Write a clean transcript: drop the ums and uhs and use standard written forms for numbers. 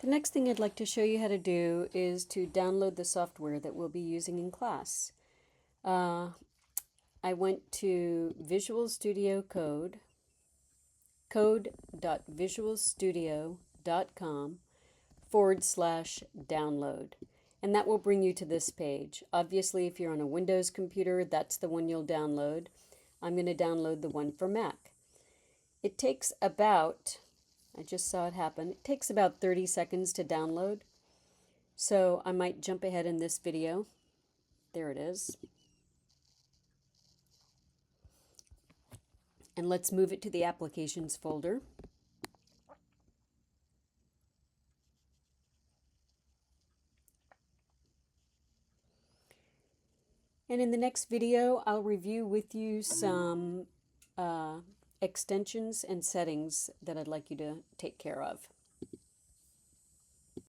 The next thing I'd like to show you how to do is to download the software that we'll be using in class. I went to Visual Studio Code, code.visualstudio.com/download. And that will bring you to this page. Obviously, if you're on a Windows computer, that's the one you'll download. I'm going to download the one for Mac. It takes about, I just saw it happen, it takes about 30 seconds to download. So I might jump ahead in this video. There it is. And let's move it to the Applications folder. And in the next video, I'll review with you some extensions and settings that I'd like you to take care of.